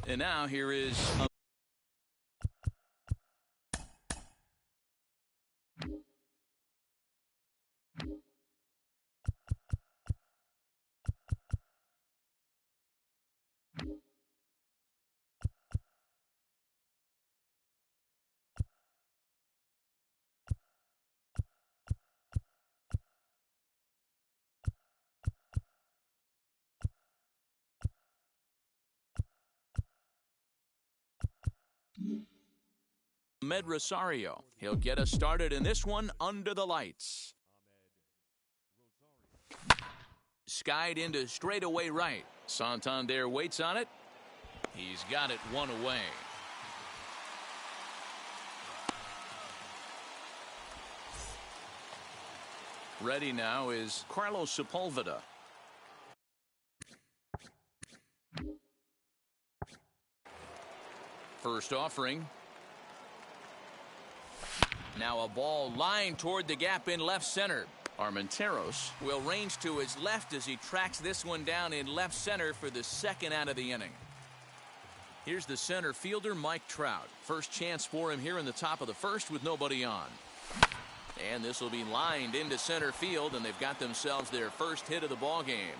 And now here is Med Rosario. He'll get us started in this one under the lights. Skied into straightaway right. Santander waits on it. He's got it one away. Ready now is Carlos Sepulveda. First offering. Now a ball lined toward the gap in left center. Armenteros will range to his left as he tracks this one down in left center for the second out of the inning. Here's the center fielder, Mike Trout. First chance for him here in the top of the first with nobody on. And this will be lined into center field, and they've got themselves their first hit of the ball game.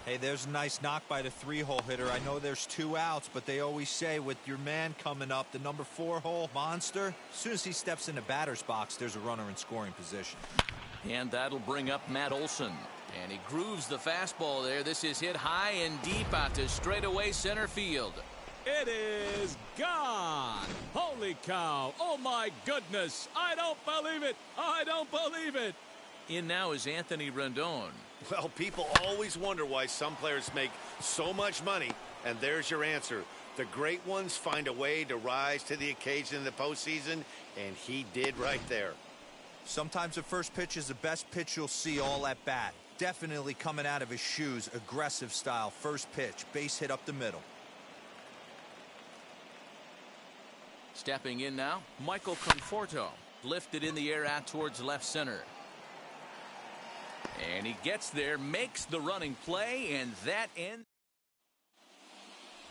Hey, there's a nice knock by the 3-hole hitter. I know there's 2 outs, but they always say with your man coming up, the number 4-hole monster, as soon as he steps in the batter's box, there's a runner in scoring position. And that'll bring up Matt Olson. And he grooves the fastball there. This is hit high and deep out to straightaway center field. It is gone. Holy cow. Oh, my goodness. I don't believe it. I don't believe it. In now is Anthony Rendon. Well, people always wonder why some players make so much money, and there's your answer. The great ones find a way to rise to the occasion in the postseason, and he did right there. Sometimes the first pitch is the best pitch you'll see all at bat. Definitely coming out of his shoes, aggressive style, first pitch, base hit up the middle. Stepping in now, Michael Conforto. Lifted in the air out towards left center. And he gets there, makes the running play, and that ends.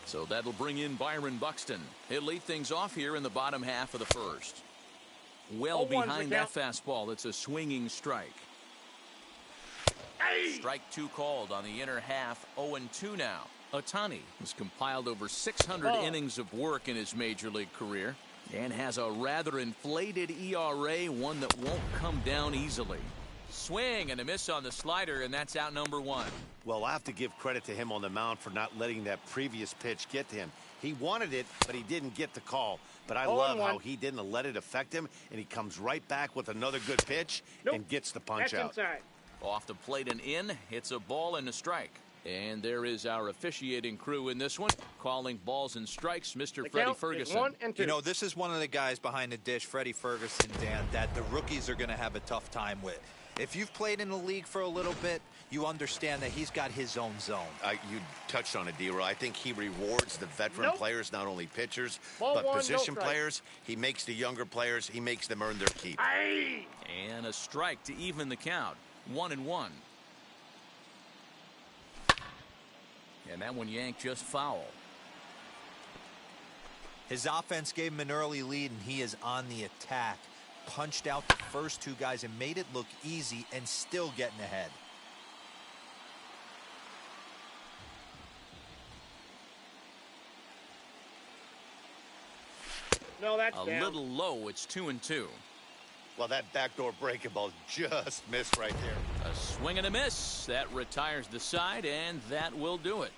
So that'll bring in Byron Buxton. He'll lead things off here in the bottom half of the first. Well behind that fastball, it's a swinging strike. Strike 2 called on the inner half, 0-2 now. Ohtani has compiled over 600 innings of work in his major league career and has a rather inflated ERA, one that won't come down easily. Swing and a miss on the slider, and that's out number 1. Well, I have to give credit to him on the mound for not letting that previous pitch get to him. He wanted it, but he didn't get the call. But I love how he didn't let it affect him, and he comes right back with another good pitch and gets the punch out. Inside. Off the plate and in, hits a ball and a strike. And there is our officiating crew in this one, calling balls and strikes, Mr. Freddie Ferguson. 1 and 2. You know, this is one of the guys behind the dish, Freddie Ferguson, Dan, that the rookies are going to have a tough time with. If you've played in the league for a little bit, you understand that he's got his own zone. You touched on it, D-Roy. I think he rewards the veteran players, not only pitchers, but position players. He makes the younger players, he makes them earn their keep. And a strike to even the count. 1-1. And that one yanked just foul. His offense gave him an early lead, and he is on the attack. Punched out the first 2 guys and made it look easy and still getting ahead. No, that's a down. little low. It's 2-2. Well, that backdoor breaking ball just missed right there. A swing and a miss. That retires the side, and that will do it.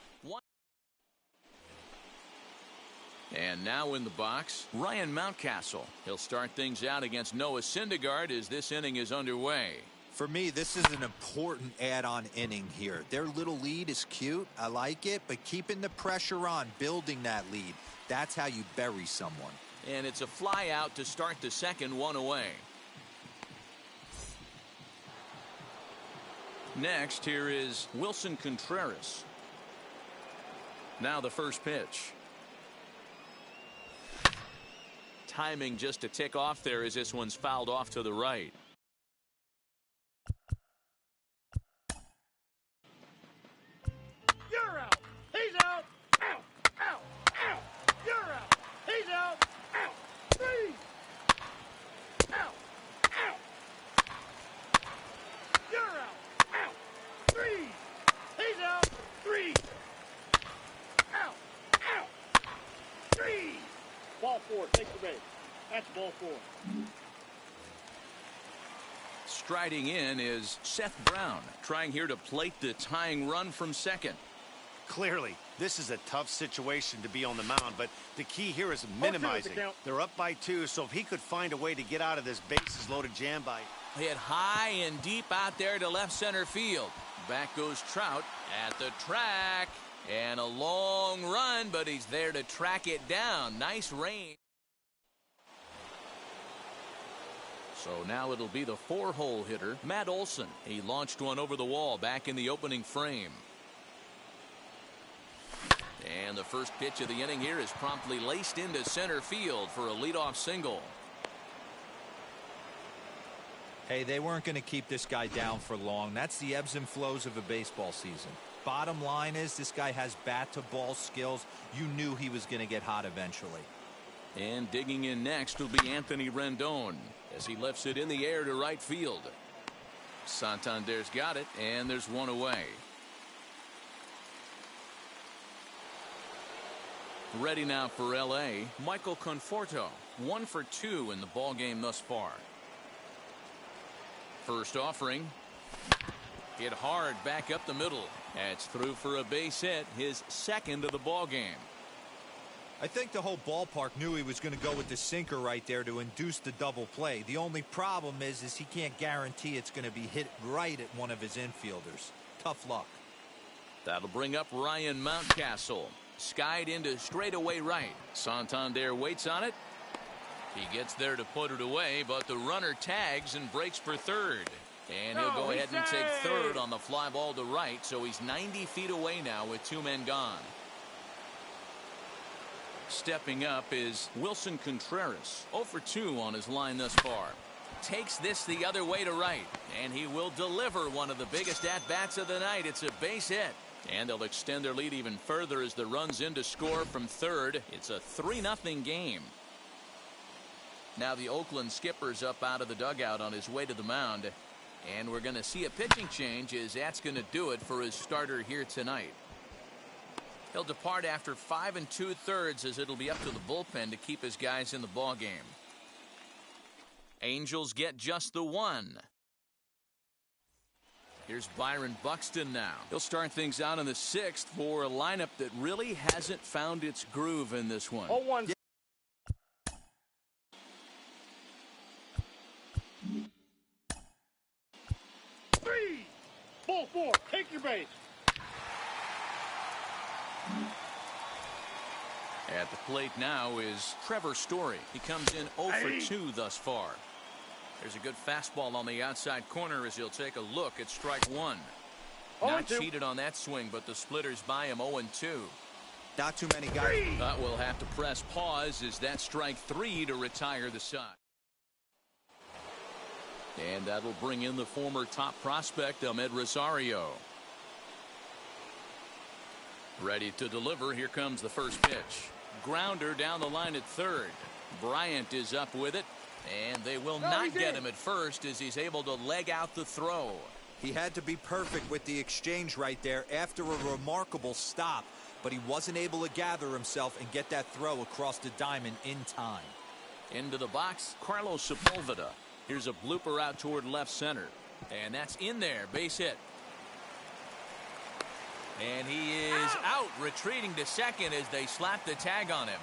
And now in the box, Ryan Mountcastle. He'll start things out against Noah Syndergaard as this inning is underway. For me, this is an important add-on inning here. Their little lead is cute. I like it, but keeping the pressure on, building that lead, that's how you bury someone. And it's a fly out to start the second, 1 away. Next, here is Wilson Contreras. Now the first pitch. Timing just a tick off there as this one's fouled off to the right. You're out. 4, take the base. That's ball 4. Striding in is Seth Brown, trying here to plate the tying run from second. Clearly, this is a tough situation to be on the mound, but the key here is minimizing. They're up by 2, so if he could find a way to get out of this bases loaded jam by. Hit high and deep out there to left center field. Back goes Trout at the track. And a long run, but he's there to track it down. Nice range. So now it'll be the 4-hole hitter, Matt Olson. He launched one over the wall back in the opening frame. And the first pitch of the inning here is promptly laced into center field for a leadoff single. Hey, they weren't going to keep this guy down for long. That's the ebbs and flows of a baseball season. Bottom line is this guy has bat-to-ball skills. You knew he was going to get hot eventually. And digging in next will be Anthony Rendon as he lifts it in the air to right field. Santander's got it, and there's one away. Ready now for L.A., Michael Conforto. 1 for 2 in the ballgame thus far. First offering. Hit hard back up the middle. That's through for a base hit, his second of the ball game. I think the whole ballpark knew he was going to go with the sinker right there to induce the double play. The only problem is he can't guarantee it's going to be hit right at one of his infielders. Tough luck. That'll bring up Ryan Mountcastle. Skied into straightaway right. Santander waits on it. He gets there to put it away, but the runner tags and breaks for third. And he'll go ahead and take third on the fly ball to right, so he's 90 feet away now with 2 men gone. Stepping up is Wilson Contreras, 0 for 2 on his line thus far. Takes this the other way to right, and he will deliver one of the biggest at-bats of the night. It's a base hit. And they'll extend their lead even further as the run's in to score from third. It's a 3-0 game. Now the Oakland skipper's up out of the dugout on his way to the mound. And we're going to see a pitching change as that's going to do it for his starter here tonight. He'll depart after 5 2/3 as it'll be up to the bullpen to keep his guys in the ball game. Angels get just the 1. Here's Byron Buxton now. He'll start things out in the 6th for a lineup that really hasn't found its groove in this one. 0-1. Ball 4, take your base. At the plate now is Trevor Story. He comes in 0 for 2 thus far. There's a good fastball on the outside corner as he'll take a look at strike 1. Not cheated on that swing, but the splitters by him 0-2. Not too many guys. But we'll have to press pause as that strike 3 to retire the side. And that'll bring in the former top prospect, Ahmed Rosario. Ready to deliver. Here comes the first pitch. Grounder down the line at third. Bryant is up with it. And they will not get him at first as he's able to leg out the throw. He had to be perfect with the exchange right there after a remarkable stop. But he wasn't able to gather himself and get that throw across the diamond in time. Into the box, Carlos Sepulveda. Here's a blooper out toward left center. And that's in there. Base hit. And he is out, retreating to second as they slap the tag on him.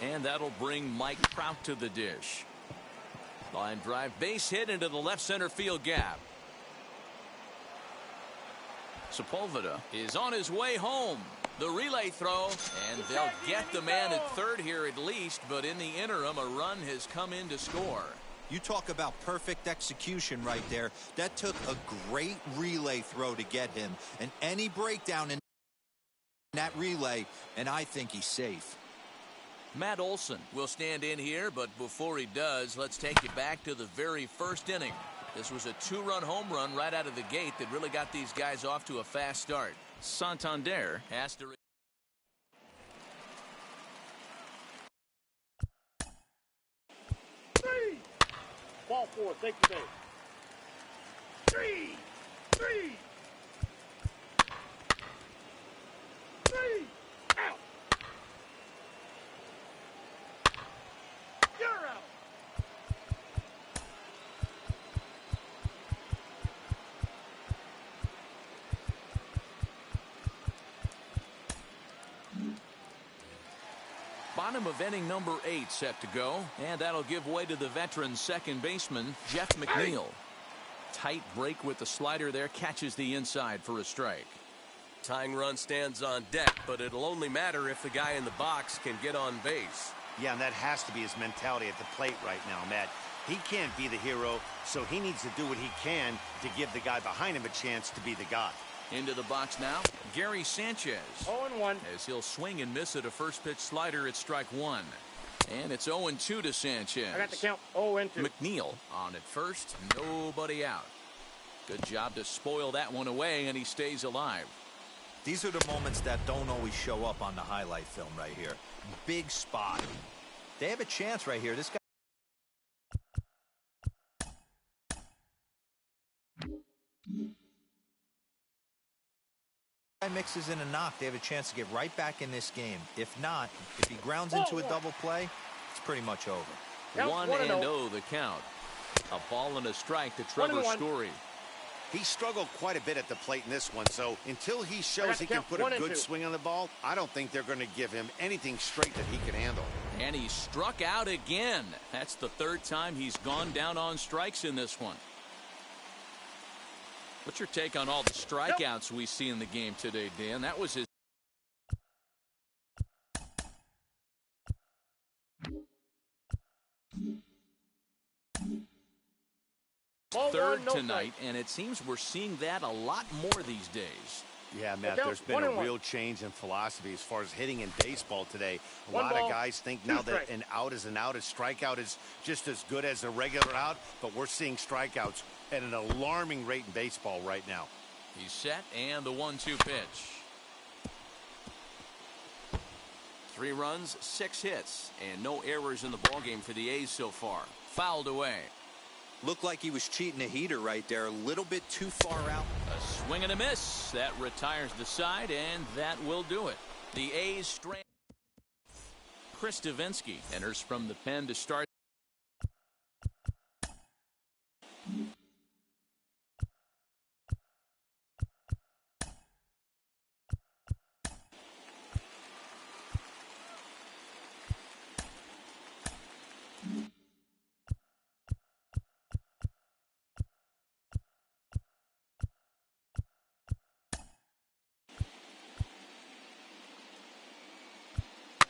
And that'll bring Mike Trout to the dish. Line drive, base hit into the left center field gap. Sepulveda is on his way home. The relay throw, and they'll get the man at third here at least, but in the interim, a run has come in to score. You talk about perfect execution right there. That took a great relay throw to get him. And any breakdown in that relay, and I think he's safe. Matt Olson will stand in here, but before he does, let's take you back to the very first inning. This was a 2-run home run right out of the gate that really got these guys off to a fast start. Santander has to... Ball 4, take the base. 3. Bottom of inning number 8 set to go, and that'll give way to the veteran second baseman, Jeff McNeil. Tight break with the slider there, catches the inside for a strike. Tying run stands on deck, but it'll only matter if the guy in the box can get on base. Yeah, and that has to be his mentality at the plate right now, Matt. He can't be the hero, so he needs to do what he can to give the guy behind him a chance to be the guy. Into the box now, Gary Sanchez. 0-1. As he'll swing and miss at a first pitch slider at strike 1. And it's 0-2 to Sanchez. I got the count 0-2. McNeil on at first, nobody out. Good job to spoil that one away, and he stays alive. These are the moments that don't always show up on the highlight film right here. Big spot. They have a chance right here. This guy. Mixes in a knock. They have a chance to get right back in this game. If not, if he grounds into a double play, it's pretty much over. 1-0 the count. A ball and a strike to Trevor Story. He struggled quite a bit at the plate in this one, so until he shows he can put a good swing on the ball, I don't think they're going to give him anything straight that he can handle. And he struck out again. That's the third time he's gone down on strikes in this one. What's your take on all the strikeouts we see in the game today, Dan? That was his. Third tonight, and it seems we're seeing that a lot more these days. Yeah, Matt, there's been a real change in philosophy as far as hitting in baseball today. A lot of guys think now that an out is an out, a strikeout is just as good as a regular out, but we're seeing strikeouts at an alarming rate in baseball right now. He's set, and the 1-2 pitch. 3 runs, 6 hits, and no errors in the ballgame for the A's so far. Fouled away. Looked like he was cheating a heater right there. A little bit too far out. A swing and a miss. That retires the side, and that will do it. The A's strand. Chris Davinsky enters from the pen to start.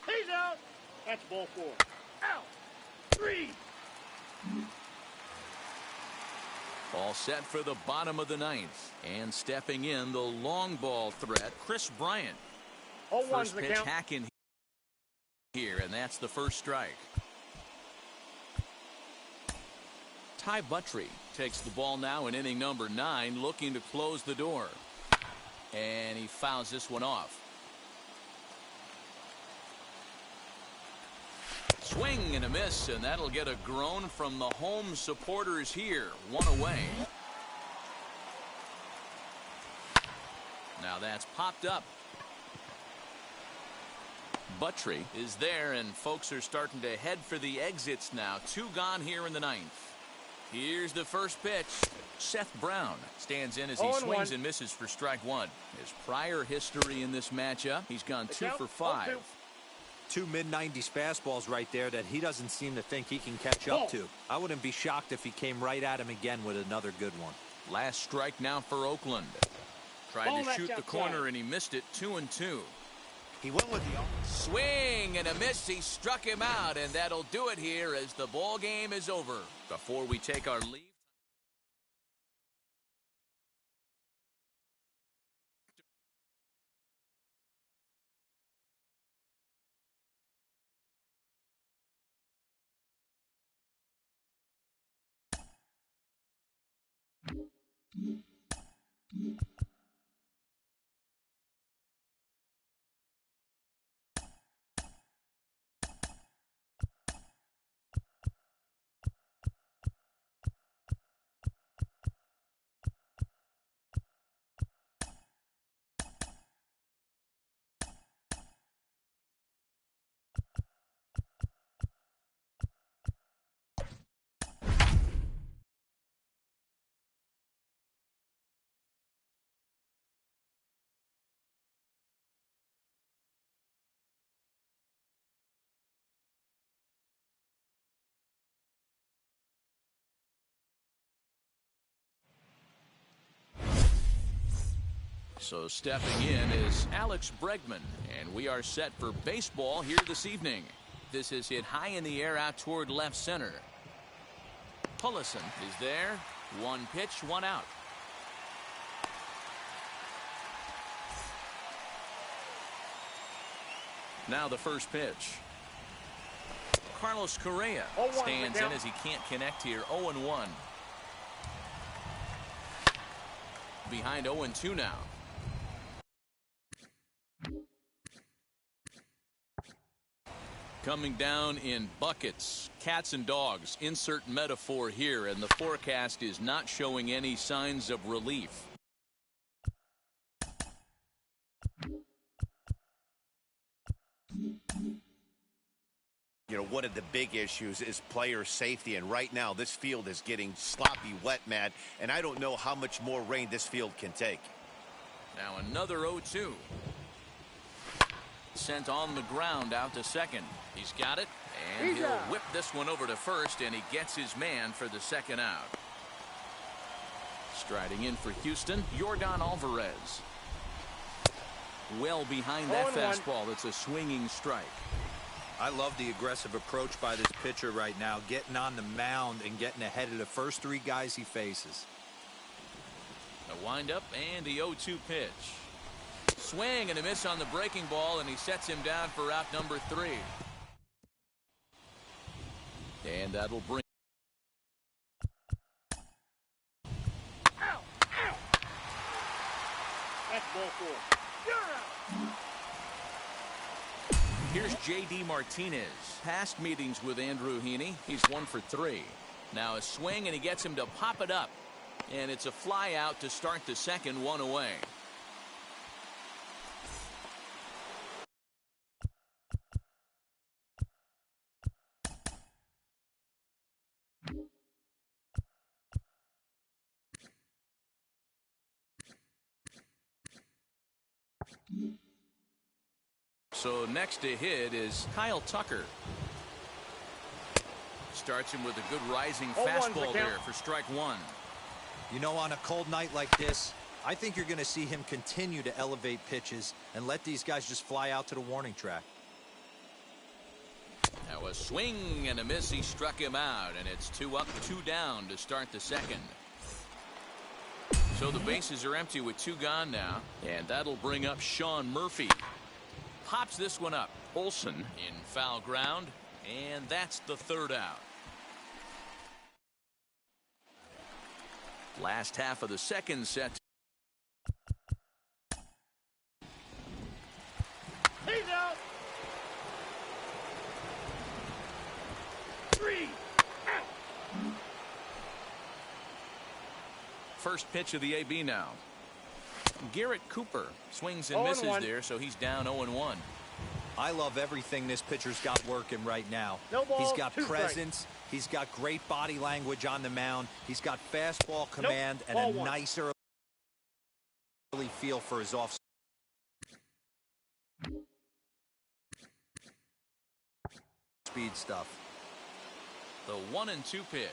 He's out. That's ball 4. Out. 3. All set for the bottom of the 9th. And stepping in, the long ball threat, Chris Bryant. First pitch hack in here, and that's the first strike. Ty Buttrey takes the ball now in inning number 9, looking to close the door. And he fouls this one off. Swing and a miss, and that'll get a groan from the home supporters here. 1 away. Now that's popped up. Buttrey is there, and folks are starting to head for the exits now. 2 gone here in the 9th. Here's the first pitch. Seth Brown stands in as he swings and misses for strike 1. His prior history in this matchup, he's gone 2 for 5. 2 mid-90s fastballs right there that he doesn't seem to think he can catch up to. I wouldn't be shocked if he came right at him again with another good one. Last strike now for Oakland. Tried to shoot the corner and he missed it. 2-2. He went with the swing and a miss. He struck him out, and that'll do it here as the ball game is over. Before we take our leave. So stepping in is Alex Breckman, and we are set for baseball here this evening. This is hit high in the air out toward left center. Olson is there. One pitch, one out. Now the first pitch. Carlos Correa stands in as he can't connect here. 0-1. Behind 0-2 now. Coming down in buckets, cats and dogs, insert metaphor here, and the forecast is not showing any signs of relief. You know, one of the big issues is player safety, and right now this field is getting sloppy wet, Matt, and I don't know how much more rain this field can take. Now another 0-2. Sent on the ground out to second. He's got it, and he'll whip this one over to first, and he gets his man for the second out. Striding in for Houston, Yordan Alvarez. Well behind that fastball. That's a swinging strike. I love the aggressive approach by this pitcher right now, getting on the mound and getting ahead of the first three guys he faces. A windup and the 0-2 pitch. Swing and a miss on the breaking ball, and he sets him down for out number 3. And that'll bring. Ow! Ow! That's ball 4. You're out. Here's J.D. Martinez. Past meetings with Andrew Heaney, he's 1 for 3. Now a swing, and he gets him to pop it up. And it's a fly out to start the second, 1 away. So next to hit is Kyle Tucker. Starts him with a good rising fastball there for strike 1. You know, on a cold night like this, I think you're going to see him continue to elevate pitches and let these guys just fly out to the warning track. Now a swing and a miss. He struck him out, and it's 2 up, 2 down to start the second. So the bases are empty with 2 gone now, and that'll bring up Sean Murphy. Pops this one up. Olson in foul ground, and that's the 3rd out. Last half of the second set. He's out. 3 out. First pitch of the AB now. Garrett Cooper swings and misses there, so he's down 0-1. I love everything this pitcher's got working right now. No balls, he's got presence. He's got great body language on the mound. He's got fastball command and a nice early feel for his off speed stuff. The 1-2 pitch.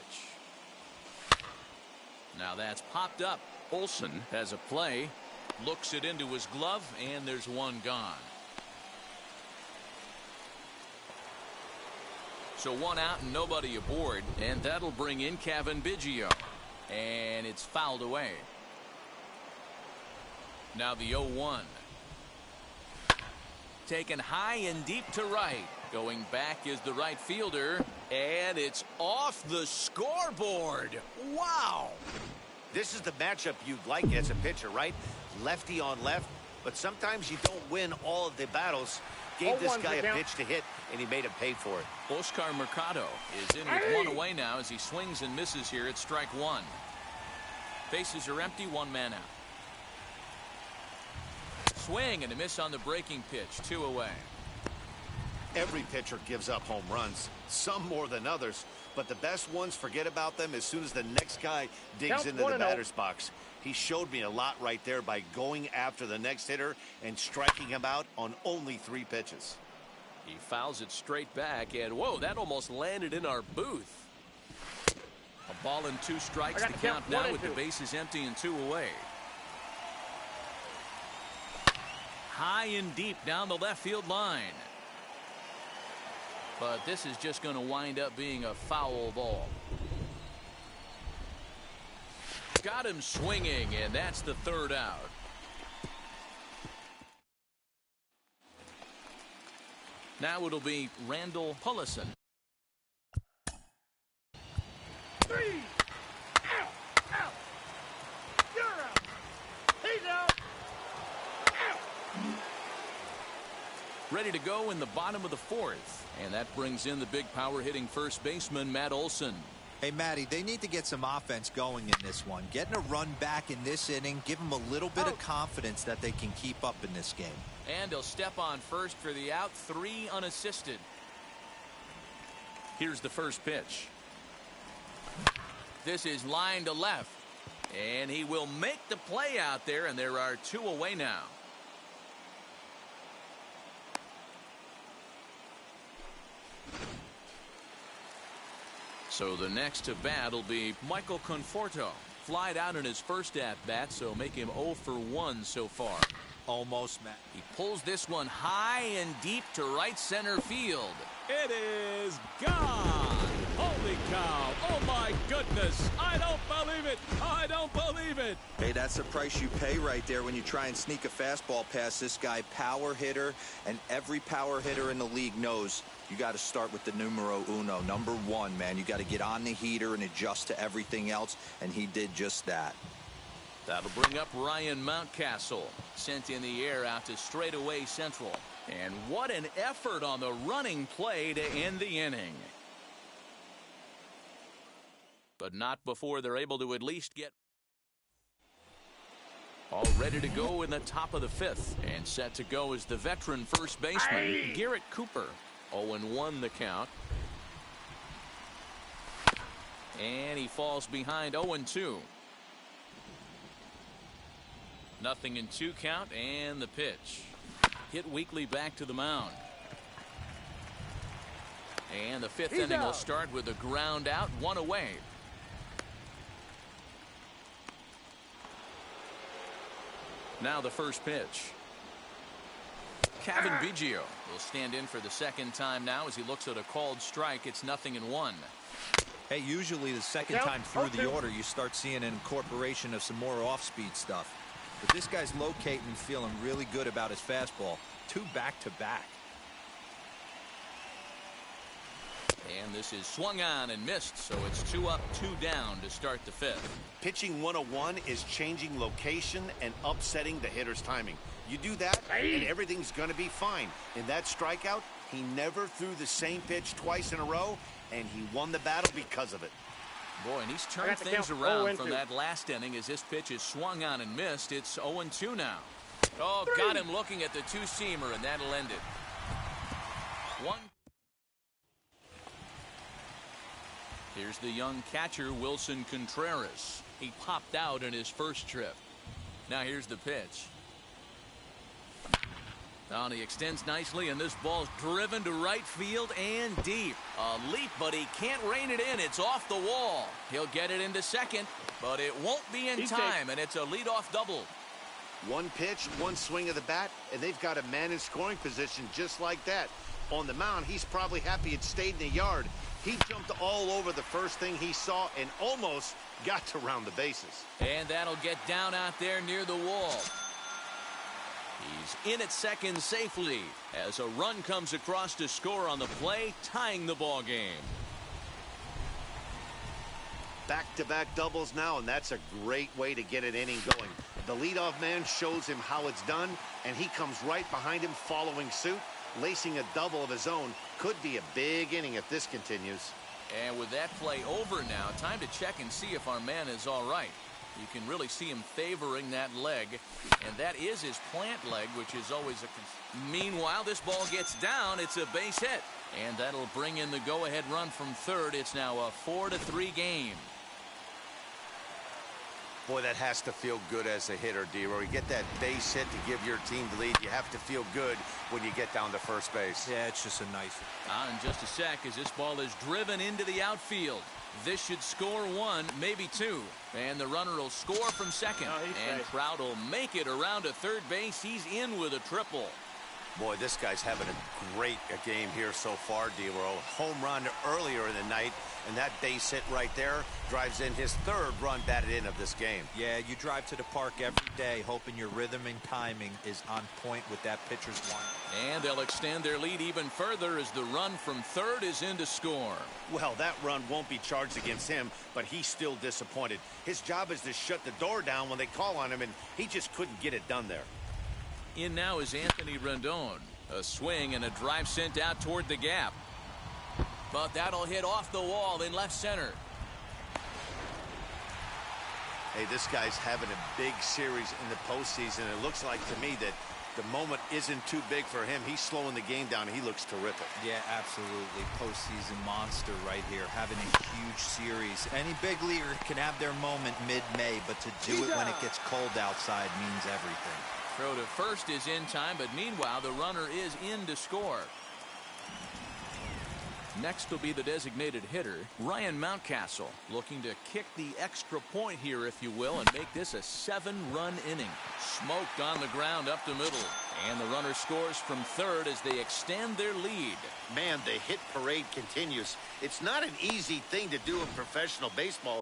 Now that's popped up. Olson has a play. Looks it into his glove, and there's 1 gone. So 1 out and nobody aboard, and that'll bring in Kevin Biggio. And it's fouled away. Now the 0-1. Taken high and deep to right. Going back is the right fielder, and it's off the scoreboard. Wow! This is the matchup you'd like as a pitcher, right? Lefty on left, but sometimes you don't win all of the battles. Gave this guy a pitch to hit, and he made him pay for it. Oscar Mercado is in with 1 away now as he swings and misses here at strike 1. Bases are empty, 1 man out. Swing and a miss on the breaking pitch, 2 away. Every pitcher gives up home runs, some more than others, but the best ones forget about them as soon as the next guy digs into the batter's box. He showed me a lot right there by going after the next hitter and striking him out on only 3 pitches. He fouls it straight back, and whoa, that almost landed in our booth. A ball and 2 strikes to count now with the bases empty and 2 away. high and deep down the left field line. But this is just going to wind up being a foul ball. Got him swinging, and that's the third out. Now it'll be Rendon. Three. Out. Out. You're out. He's out. Out. Ready to go in the bottom of the fourth. And that brings in the big power hitting first baseman, Matt Olson. Hey, Matty, they need to get some offense going in this one. Getting a run back in this inning, give them a little bit of confidence that they can keep up in this game. And he'll step on first for the out, 3 unassisted. Here's the first pitch. This is line to left. And he will make the play out there, and there are 2 away now. So the next to bat will be Michael Conforto. Flied out in his first at-bat, so make him 0 for 1 so far. Almost, Matt. He pulls this one high and deep to right center field. It is gone. Holy cow. Oh, my goodness. I don't believe it. I don't believe it. Hey, that's the price you pay right there when you try and sneak a fastball past this guy. Power hitter, and every power hitter in the league knows you got to start with the numero uno, number 1, man. You got to get on the heater and adjust to everything else, and he did just that. That'll bring up Ryan Mountcastle. Sent in the air out to straightaway central. And what an effort on the running play to end the inning. But not before they're able to at least get all ready to go in the top of the 5th. And set to go is the veteran first baseman, Garrett Cooper. 0-1 the count. And he falls behind 0-2. 0-2 count, and the pitch. Hit weakly back to the mound. And the 5th inning will start with a ground out, 1 away. Now the first pitch. Kevin Biggio will stand in for the second time now as he looks at a called strike. It's 0-1. Hey, usually the second time through the order, you start seeing an incorporation of some more off-speed stuff. But this guy's locating and feeling really good about his fastball. 2 back-to-back. And this is swung on and missed, so it's 2 up, 2 down to start the 5th. Pitching 101 is changing location and upsetting the hitter's timing. You do that, and everything's going to be fine. In that strikeout, he never threw the same pitch twice in a row, and he won the battle because of it. Boy, and he's turned things around from that last inning as this pitch is swung on and missed. It's 0-2 now. Oh, got him looking at the 2-seamer, and that'll end it. 1. Here's the young catcher, Wilson Contreras. He popped out in his first trip. Now here's the pitch. Now he extends nicely, and this ball's driven to right field and deep. A leap, but he can't rein it in. It's off the wall. He'll get it into second, but it won't be in time, and it's a leadoff double. 1 pitch, 1 swing of the bat, and they've got a man in scoring position just like that. On the mound, he's probably happy it stayed in the yard. He jumped all over the first thing he saw and almost got to round the bases. And that'll get down out there near the wall. He's in at second safely as a run comes across to score on the play, tying the ball game. Back-to-back doubles now, and that's a great way to get an inning going. The leadoff man shows him how it's done, and he comes right behind him following suit, lacing a double of his own. Could be a big inning if this continues. And with that play over now, time to check and see if our man is all right. You can really see him favoring that leg, and that is his plant leg, which is always a... Meanwhile, this ball gets down. It's a base hit, and that'll bring in the go-ahead run from third. It's now a 4-3 game. Boy, that has to feel good as a hitter, D-Roy. You get that base hit to give your team the lead. You have to feel good when you get down to first base. Yeah, it's just a nice... In just a sec as this ball is driven into the outfield. This should score one, maybe two. And the runner will score from second. And Trout will make it around to third base. He's in with a triple. Boy, this guy's having a great game here so far, D-Row. Home run earlier in the night, and that base hit right there drives in his third run batted in of this game. Yeah, you drive to the park every day hoping your rhythm and timing is on point with that pitcher's line. And they'll extend their lead even further as the run from third is in to score. Well, that run won't be charged against him, but he's still disappointed. His job is to shut the door down when they call on him, and he just couldn't get it done there. In now is Anthony Rendon. A swing and a drive sent out toward the gap. But that'll hit off the wall in left center. Hey, this guy's having a big series in the postseason. It looks like to me that the moment isn't too big for him. He's slowing the game down. He looks terrific. Yeah, absolutely. Postseason monster right here. Having a huge series. Any big leaguer can have their moment mid-May, but to do it when it gets cold outside means everything. Throw to first is in time, but meanwhile the runner is in to score. Next will be the designated hitter, Ryan Mountcastle, looking to kick the extra point here, if you will, and make this a 7-run inning. Smoked on the ground up the middle, and the runner scores from third as they extend their lead. Man, the hit parade continues. It's not an easy thing to do in professional baseball.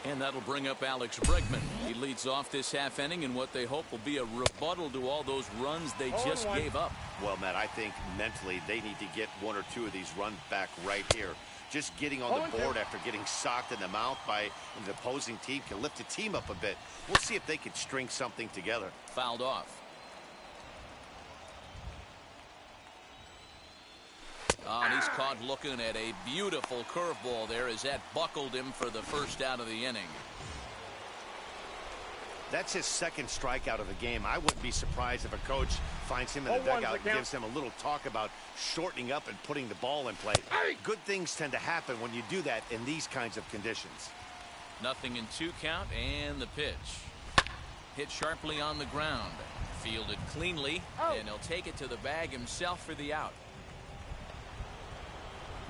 And that'll bring up Alex Breckman. He leads off this half inning in what they hope will be a rebuttal to all those runs they just gave up. Well, Matt, I think mentally they need to get one or two of these runs back right here. Just getting on the board after getting socked in the mouth by the opposing team can lift the team up a bit. We'll see if they can string something together. Fouled off. And he's caught looking at a beautiful curveball there as that buckled him for the first out of the inning. That's his second strikeout of the game. I wouldn't be surprised if a coach finds him in the dugout and gives him a little talk about shortening up and putting the ball in play. Good things tend to happen when you do that in these kinds of conditions. Nothing in 2 count, and the pitch. Hit sharply on the ground. Fielded cleanly, and he'll take it to the bag himself for the out.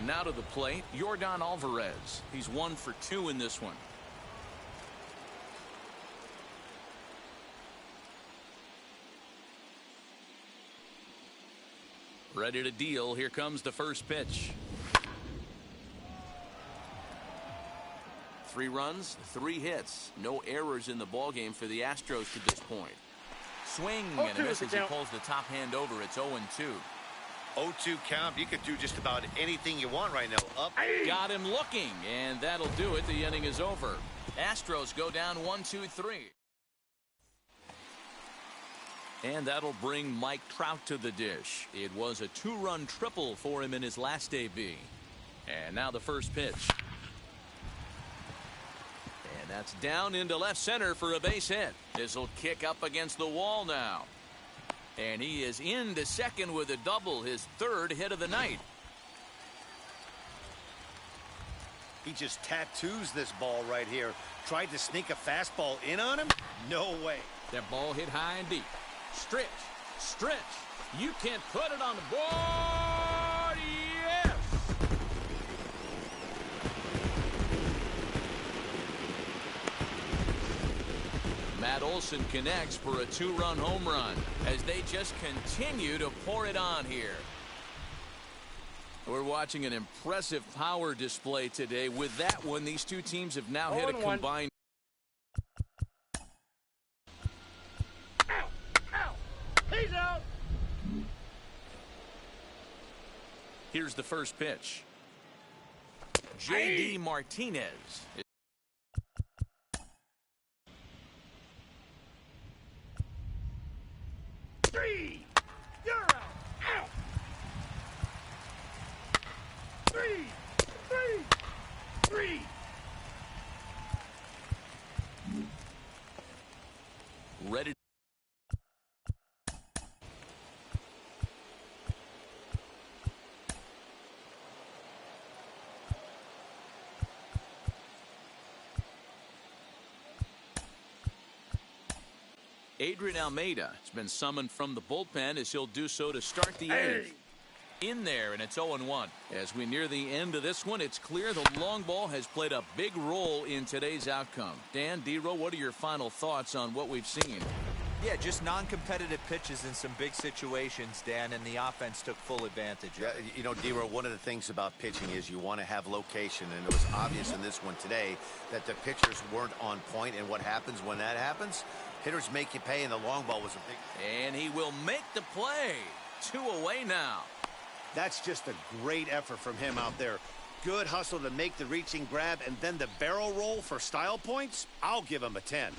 Now to the plate, Yordan Alvarez. He's 1 for 2 in this one. Ready to deal. Here comes the first pitch. 3 runs, 3 hits. No errors in the ballgame for the Astros to this point. Swing and a miss as he pulls the top hand over. It's 0-2. 0-2 count. You could do just about anything you want right now. Up. Got him looking, and that'll do it. The inning is over. Astros go down 1-2-3. And that'll bring Mike Trout to the dish. It was a 2-run triple for him in his last AB. And now the first pitch. And that's down into left center for a base hit. This will kick up against the wall now. And he is into second with a double, his 3rd hit of the night. He just tattoos this ball right here. Tried to sneak a fastball in on him? No way. That ball hit high and deep. Stretch, stretch. You can't put it on the board. Yes! Matt Olson connects for a 2-run home run as they just continue to pour it on here. We're watching an impressive power display today. With that one, these two teams have now hit a combined. He's out. Here's the first pitch. J.D. Martinez. Three. You're out. Out. 3. 3. Ready. Adrian Almeida has been summoned from the bullpen as he'll do so to start the eighth. In there, and it's 0-1. As we near the end of this one, it's clear the long ball has played a big role in today's outcome. Dan, D-Row, what are your final thoughts on what we've seen? Yeah, just non-competitive pitches in some big situations, Dan, and the offense took full advantage. Yeah, you know, D-Row, one of the things about pitching is you want to have location, and it was obvious in this one today that the pitchers weren't on point, and what happens when that happens? Hitters make you pay, and the long ball was a big... And he will make the play. 2 away now. That's just a great effort from him out there. Good hustle to make the reaching grab, and then the barrel roll for style points. I'll give him a 10.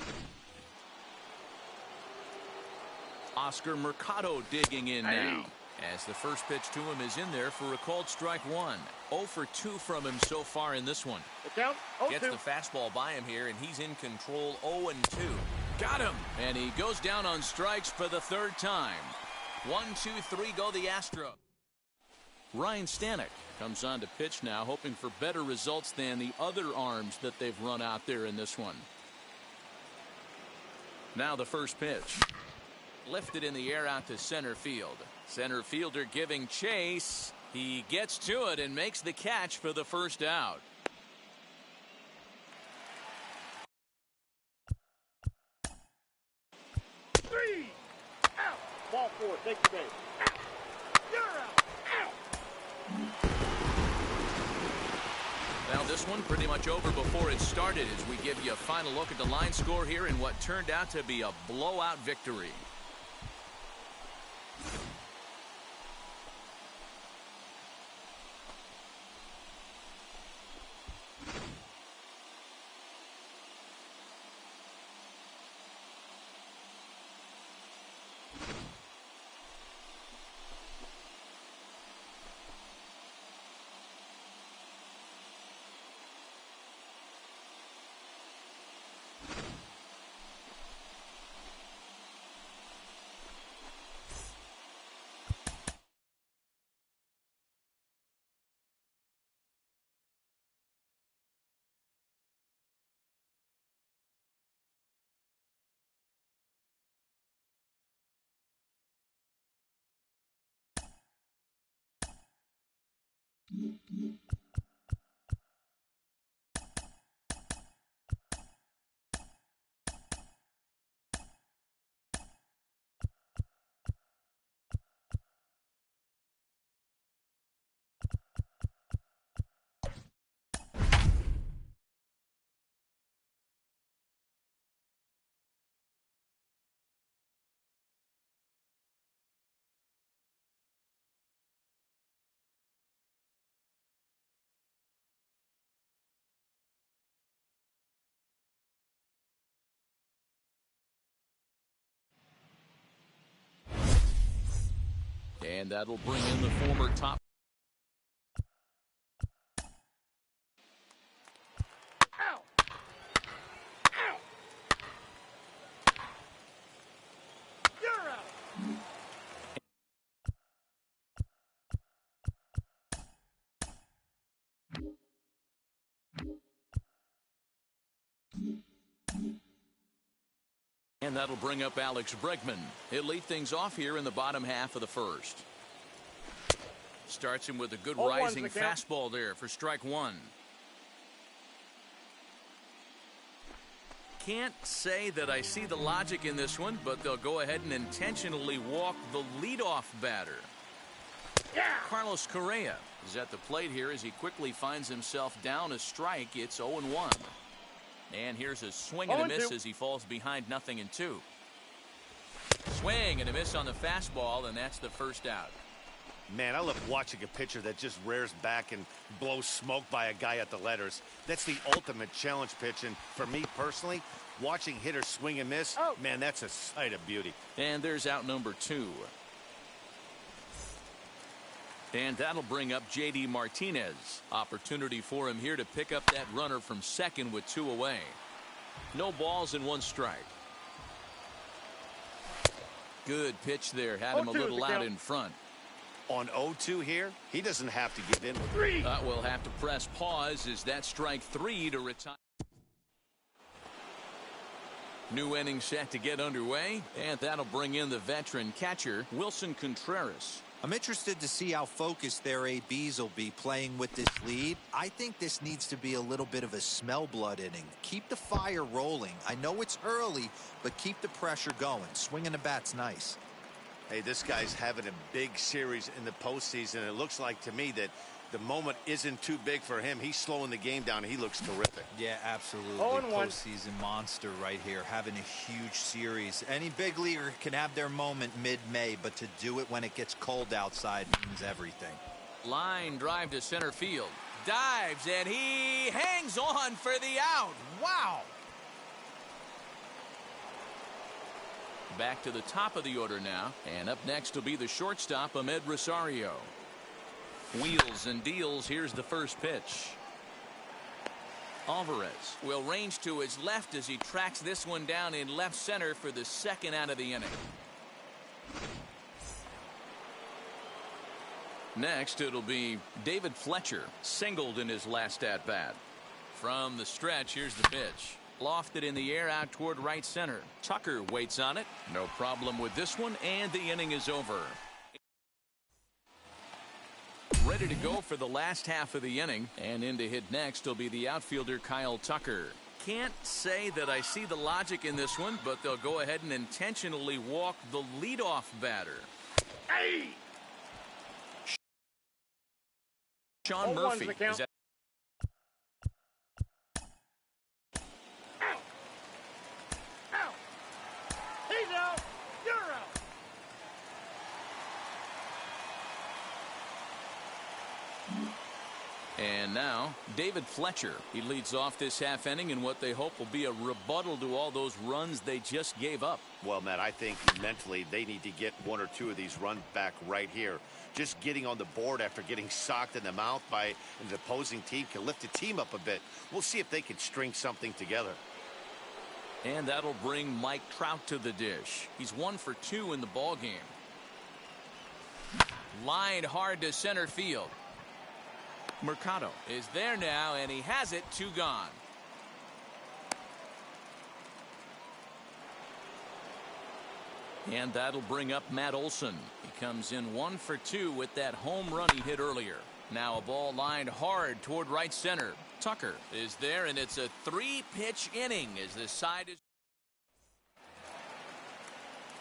Oscar Mercado digging in now. As the first pitch to him is in there for a called strike one. 0 for 2 from him so far in this one. The count, 0-2. Gets the fastball by him here, and he's in control. 0-2. Got him. And he goes down on strikes for the third time. 1, 2, 3 go the Astros. Ryan Stanek comes on to pitch now, hoping for better results than the other arms that they've run out there in this one. Now the first pitch. Lifted in the air out to center field. Center fielder giving chase. He gets to it and makes the catch for the first out. Three. Out. Ball 4. Take the base. Out. You're out. Out. Now this one pretty much over before it started as we give you a final look at the line score here in what turned out to be a blowout victory. And that'll bring in the former top. Out. Out. You're out. And that'll bring up Alex Breckman. He'll lead things off here in the bottom half of the first. Starts him with a good rising fastball there for strike one. Can't say that I see the logic in this one, but they'll go ahead and intentionally walk the leadoff batter. Yeah. Carlos Correa is at the plate here as he quickly finds himself down a strike. It's 0-1. And here's a swing and a miss as he falls behind 0-2. Swing and a miss on the fastball, and that's the first out. Man, I love watching a pitcher that just rears back and blows smoke by a guy at the letters. That's the ultimate challenge pitch, and for me personally, watching hitters swing and miss, man, that's a sight of beauty. And there's out number 2. And that'll bring up J.D. Martinez. Opportunity for him here to pick up that runner from second with 2 away. No balls and 1 strike. Good pitch there. Had him a little out in front. On 0-2 here, he doesn't have to give in. We'll have to press pause as that strike 3 to retire. New inning set to get underway, and that'll bring in the veteran catcher, Willson Contreras. I'm interested to see how focused their ABs will be playing with this lead. I think this needs to be a little bit of a smell blood inning. Keep the fire rolling. I know it's early, but keep the pressure going. Swinging the bat's nice. Hey, this guy's having a big series in the postseason. It looks like to me that the moment isn't too big for him. He's slowing the game down. He looks terrific. Yeah, absolutely. 0-1. Postseason monster right here, having a huge series. Any big leaguer can have their moment mid-May, but to do it when it gets cold outside means everything. Line drive to center field. Dives, and he hangs on for the out. Wow. Back to the top of the order now, and up next will be the shortstop, Ahmed Rosario. Wheels and deals. Here's the first pitch. Alvarez will range to his left as he tracks this one down in left center for the second out of the inning. Next, it'll be David Fletcher, singled in his last at-bat. From the stretch, here's the pitch. Lofted in the air out toward right center. Tucker waits on it. No problem with this one, and the inning is over. Ready to go for the last half of the inning, and in to hit next will be the outfielder Kyle Tucker. Can't say that I see the logic in this one, but they'll go ahead and intentionally walk the leadoff batter. Hey! Sean 0-1's Murphy the count. is at Out! Out! He's out! You're out! And now, David Fletcher. He leads off this half inning in what they hope will be a rebuttal to all those runs they just gave up. Well, Matt, I think mentally they need to get one or two of these runs back right here. Just getting on the board after getting socked in the mouth by an opposing team can lift the team up a bit. We'll see if they can string something together. And that'll bring Mike Trout to the dish. He's 1 for 2 in the ballgame. Lined hard to center field. Mercado is there now, and he has it. 2 gone. And that'll bring up Matt Olson. He comes in 1 for 2 with that home run he hit earlier. Now a ball lined hard toward right center. Tucker is there, and it's a 3-pitch inning as the side is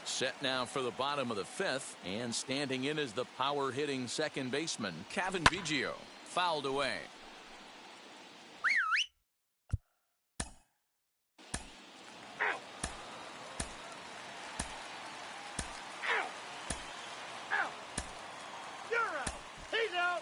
set now for the bottom of the 5th, and standing in is the power-hitting second baseman, Cavan Biggio. Fouled away. Out! Out! Out! You're out! He's out!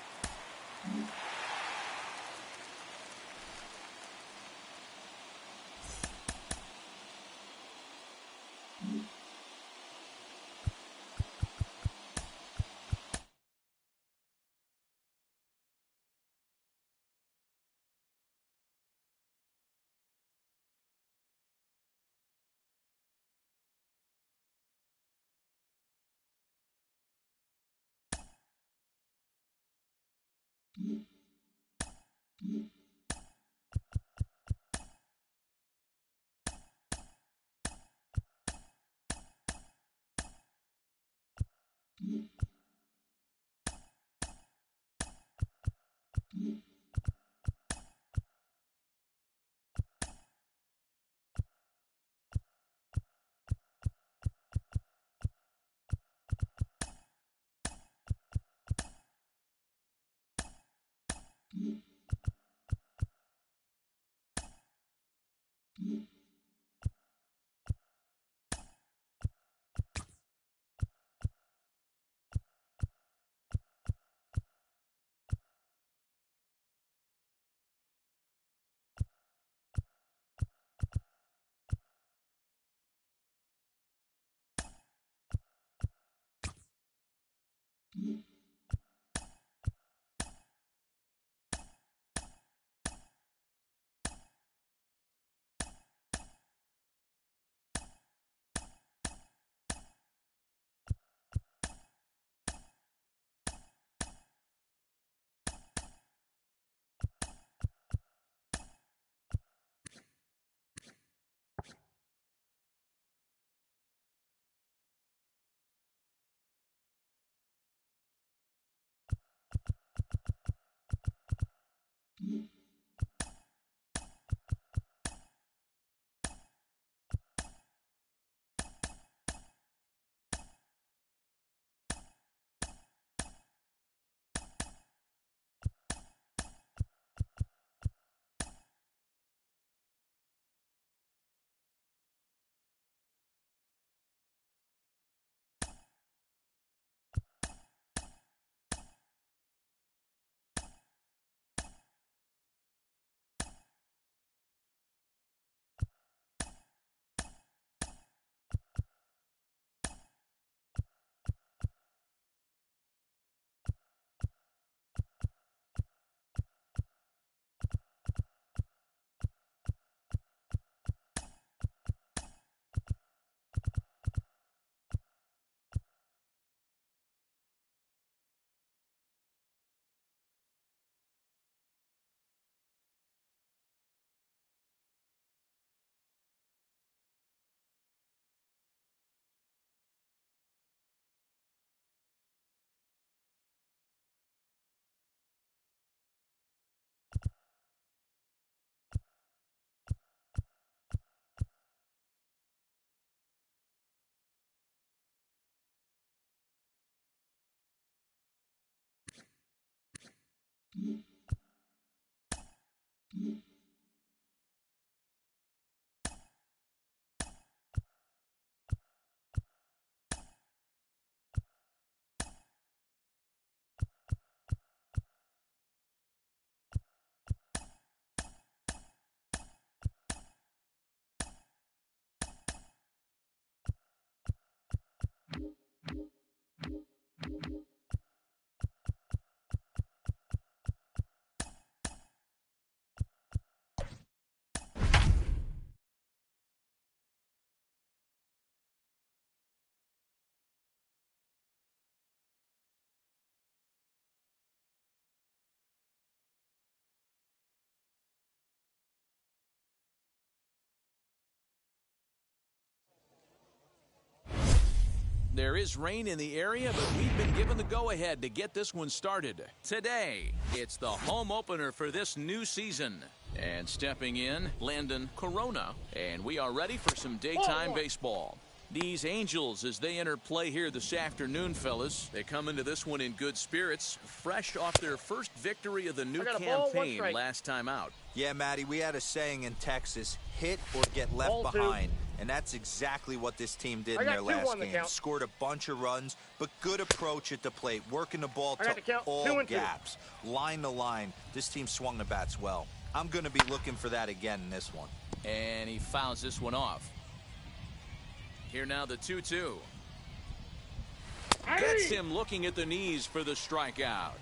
There is rain in the area, but we've been given the go-ahead to get this one started. Today, it's the home opener for this new season. And stepping in, Landon Corona. And we are ready for some daytime baseball. These Angels, as they enter play here this afternoon, fellas, they come into this one in good spirits, fresh off their first victory of the new campaign last time out. Yeah, Matty, we had a saying in Texas, hit or get left behind. And that's exactly what this team did in their last game. Scored a bunch of runs, but good approach at the plate, working the ball to all gaps, line to line. This team swung the bats well. I'm going to be looking for that again in this one. And he fouls this one off. Here now the 2-2. Gets him looking at the knees for the strikeout.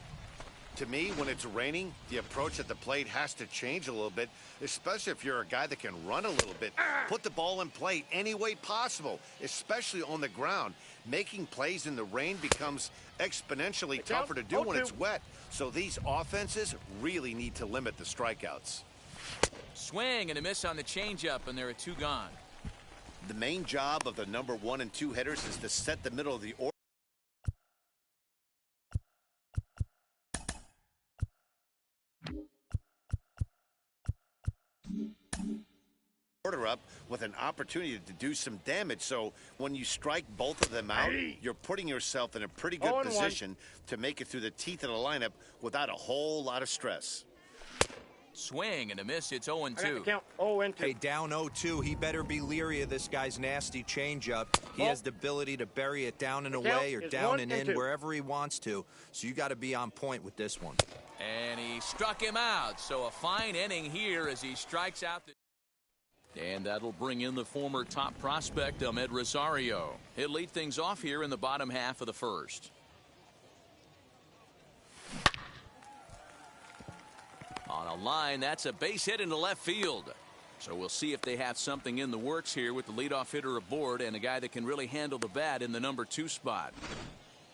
To me, when it's raining, the approach at the plate has to change a little bit, especially if you're a guy that can run a little bit. Put the ball in play any way possible, especially on the ground. Making plays in the rain becomes exponentially tougher to do when it's wet. So these offenses really need to limit the strikeouts. Swing and a miss on the changeup, and there are 2 gone. The main job of the number 1 and 2 hitters is to set the middle of the order up with an opportunity to do some damage. So when you strike both of them out, you're putting yourself in a pretty good position to make it through the teeth of the lineup without a whole lot of stress. Swing and a miss. It's 0-2. Hey, down 0-2. He better be leery of this guy's nasty changeup. He has the ability to bury it down and away or down and in wherever he wants to. So you got to be on point with this one. And he struck him out. So a fine inning here as he strikes out. And that'll bring in the former top prospect, Ahmed Rosario. He'll lead things off here in the bottom half of the first. On a line, that's a base hit into left field. So we'll see if they have something in the works here with the leadoff hitter aboard and a guy that can really handle the bat in the number 2 spot.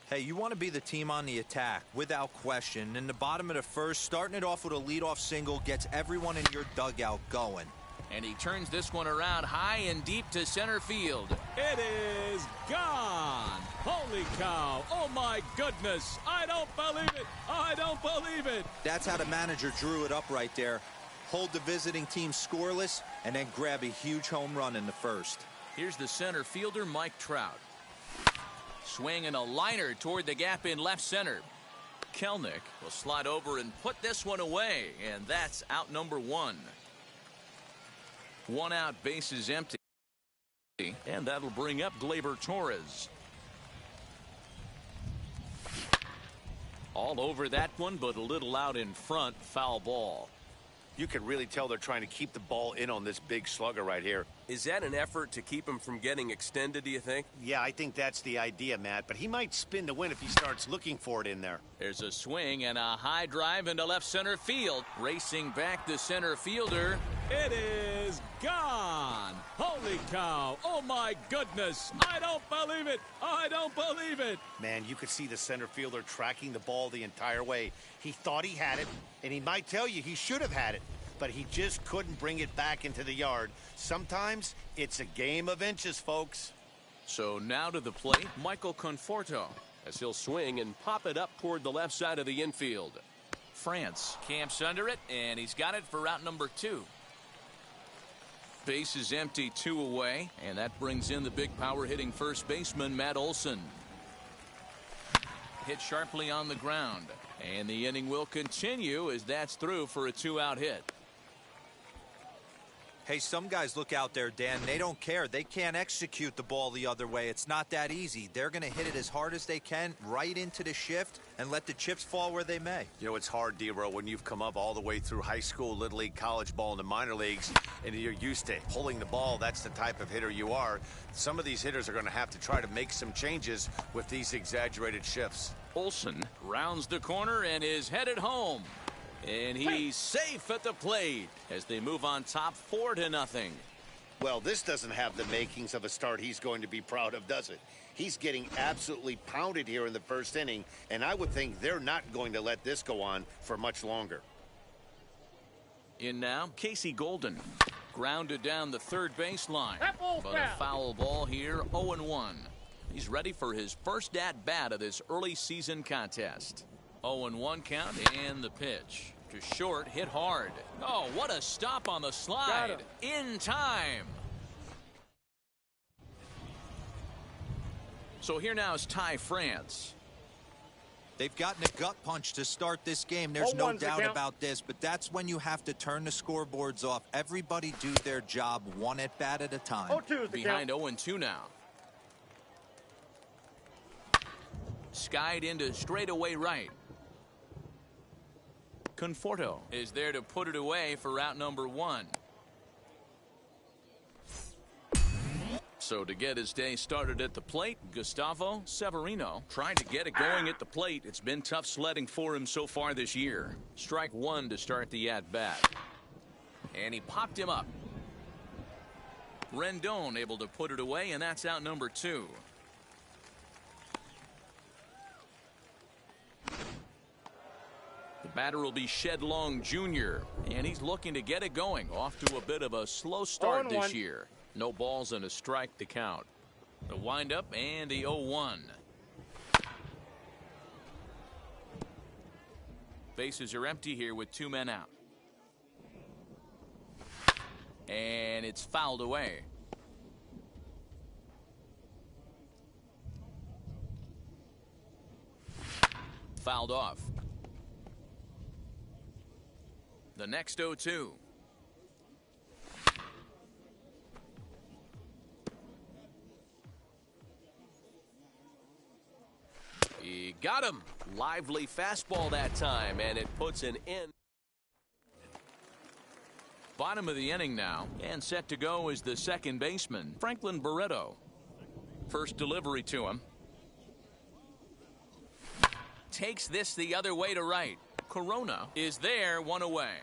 Hey, you want to be the team on the attack, without question. In the bottom of the first, starting it off with a leadoff single gets everyone in your dugout going. And he turns this one around high and deep to center field. It is gone. Holy cow. Oh, my goodness. I don't believe it. I don't believe it. That's how the manager drew it up right there. Hold the visiting team scoreless and then grab a huge home run in the first. Here's the center fielder, Mike Trout. Swinging a liner toward the gap in left center. Kellnick will slide over and put this one away, and that's out number 1. 1 out, base is empty. And that'll bring up Gleyber Torres. All over that one, but a little out in front. Foul ball. You can really tell they're trying to keep the ball in on this big slugger right here. Is that an effort to keep him from getting extended, do you think? Yeah, I think that's the idea, Matt. But he might spin to win if he starts looking for it in there. There's a swing and a high drive into left center field. Racing back the center fielder. It is gone. Holy cow. Oh, my goodness. I don't believe it. I don't believe it. Man, you could see the center fielder tracking the ball the entire way. He thought he had it, and he might tell you he should have had it, but he just couldn't bring it back into the yard. Sometimes it's a game of inches, folks. So now to the plate, Michael Conforto. As he'll swing and pop it up toward the left side of the infield. France camps under it, and he's got it for route number 2. Base is empty, 2 away, and that brings in the big power hitting first baseman Matt Olson. Hit sharply on the ground, and the inning will continue as that's through for a 2-out hit. Hey, some guys look out there, Dan, they don't care. They can't execute the ball the other way. It's not that easy. They're going to hit it as hard as they can right into the shift and let the chips fall where they may. You know, it's hard, D-Row, when you've come up all the way through high school, little league, college ball, and the minor leagues, and you're used to pulling the ball. That's the type of hitter you are. Some of these hitters are going to have to try to make some changes with these exaggerated shifts. Olson rounds the corner and is headed home. And he's safe at the plate as they move on top 4-0. Well, this doesn't have the makings of a start he's going to be proud of, does it? He's getting absolutely pounded here in the first inning, and I would think they're not going to let this go on for much longer. In now, Casey Golden. Grounded down the third baseline. But a foul ball here, 0-1. He's ready for his first at-bat of this early season contest. 0-1 count and the pitch. To short, hit hard. Oh, what a stop on the slide. In time. So here now is Ty France. They've gotten a gut punch to start this game. There's no doubt about this, but that's when you have to turn the scoreboards off. Everybody do their job one at bat at a time. Behind 0-2 now. Skied into straightaway right. Conforto is there to put it away for out number 1. So to get his day started at the plate, Gustavo Severino tried to get it going at the plate. It's been tough sledding for him so far this year. Strike 1 to start the at-bat. And he popped him up. Rendon able to put it away, and that's out number 2. The batter will be Shed Long Jr., and he's looking to get it going. Off to a bit of a slow start this year. No balls and a strike to count. The windup and the 0-1. Bases are empty here with 2 men out. And it's fouled away. Fouled off. The next 0-2. He got him. Lively fastball that time, and it puts an end. Bottom of the inning now, and set to go is the second baseman, Franklin Barreto. First delivery to him. Takes this the other way to right. Corona is there, 1 away.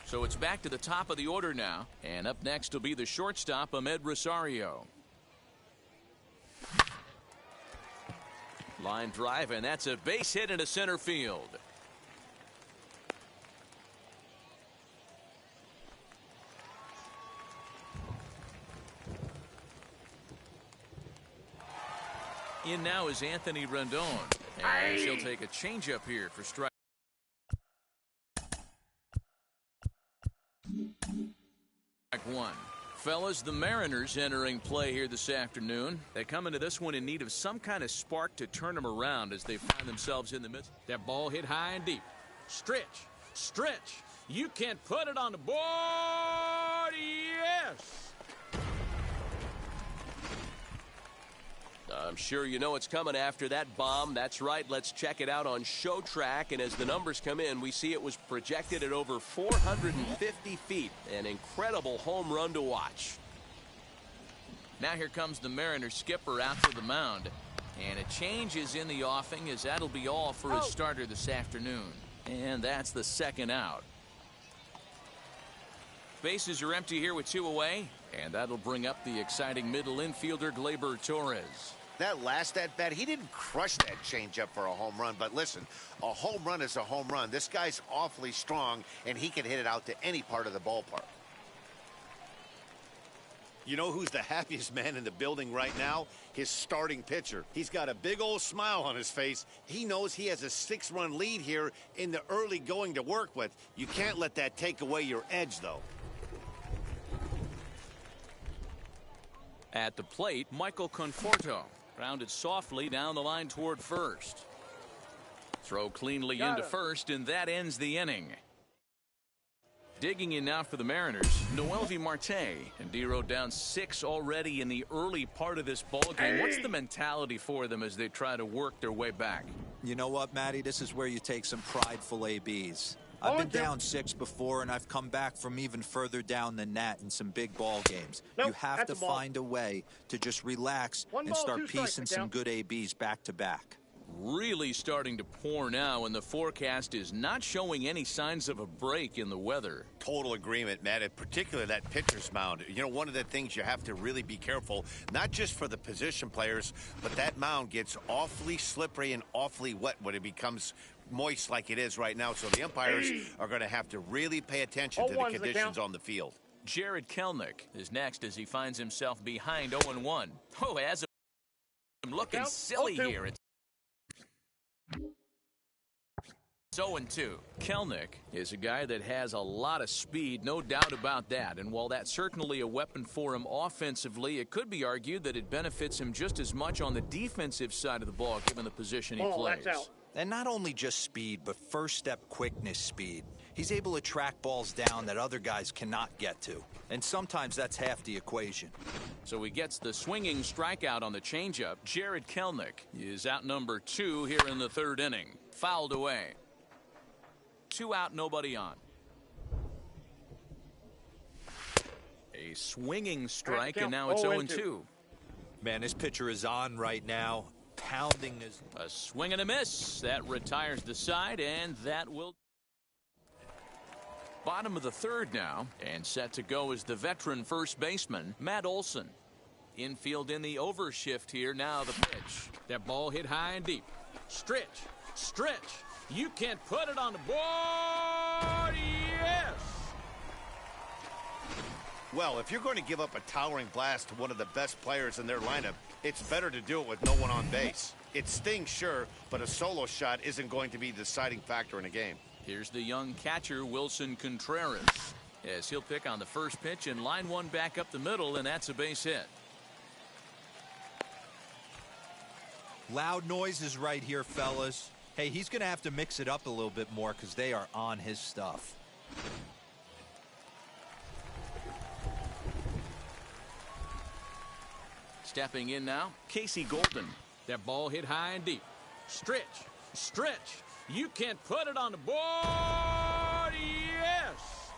So it's back to the top of the order now. And up next will be the shortstop, Ahmed Rosario. Line drive, and that's a base hit into center field. In now is Anthony Rendon. And he'll take a changeup here for strike 1. Fellas, the Mariners entering play here this afternoon. They come into this one in need of some kind of spark to turn them around as they find themselves in the midst. That ball hit high and deep. Stretch. Stretch. You can put it on the board. Yes. I'm sure you know it's coming after that bomb. That's right. Let's check it out on Show Track. And as the numbers come in, we see it was projected at over 450 feet. An incredible home run to watch. Now here comes the Mariners skipper out to the mound. And a change is in the offing, as that'll be all for his starter this afternoon. And that's the second out. Bases are empty here with 2 away. And that'll bring up the exciting middle infielder, Gleyber Torres. That last at-bat, he didn't crush that changeup for a home run. But listen, a home run is a home run. This guy's awfully strong, and he can hit it out to any part of the ballpark. You know who's the happiest man in the building right now? His starting pitcher. He's got a big old smile on his face. He knows he has a 6-run lead here in the early going to work with. You can't let that take away your edge, though. At the plate, Michael Conforto. Grounded softly down the line toward first. Throw cleanly into first, and that ends the inning. Digging in now for the Mariners, Noelvi Marte. And Dero down 6 already in the early part of this ballgame. What's the mentality for them as they try to work their way back? You know what, Matty? This is where you take some prideful ABs. I've been down 6 before, and I've come back from even further down than that in some big ball games. You have to find a way to just relax and start piecing some good ABs back to back. Really starting to pour now, and the forecast is not showing any signs of a break in the weather. Total agreement, Matt, and particularly that pitcher's mound. You know, one of the things you have to really be careful, not just for the position players, but that mound gets awfully slippery and awfully wet when it becomes moist like it is right now, so the umpires are going to have to really pay attention to the conditions on the field. Jared Kellnick is next as he finds himself behind 0-1. Oh, has him looking silly here. It's 0-2. Kellnick is a guy that has a lot of speed, no doubt about that. And while that's certainly a weapon for him offensively, it could be argued that it benefits him just as much on the defensive side of the ball, given the position he plays. And not only just speed, but first-step quickness speed. He's able to track balls down that other guys cannot get to. And sometimes that's half the equation. So he gets the swinging strikeout on the changeup. Jared Kellnick is out number 2 here in the third inning. Fouled away. 2 out, nobody on. A swinging strike, and now it's 0-2. Man, this pitcher is on right now. Pounding his... A swing and a miss. That retires the side, and that will... Bottom of the third now, and set to go is the veteran first baseman, Matt Olson. Infield in the overshift here. Now the pitch. That ball hit high and deep. Stretch. You can't put it on the board. Yes! Well, if you're going to give up a towering blast to one of the best players in their lineup, it's better to do it with no one on base. It stings, sure, but a solo shot isn't going to be the deciding factor in a game. Here's the young catcher, Wilson Contreras, as he'll pick on the first pitch and line one back up the middle, and that's a base hit. Loud noises right here, fellas. Hey, he's going to have to mix it up a little bit more because they are on his stuff. Stepping in now, Casey Golden. That ball hit high and deep. Stretch. You can't put it on the board. Yes!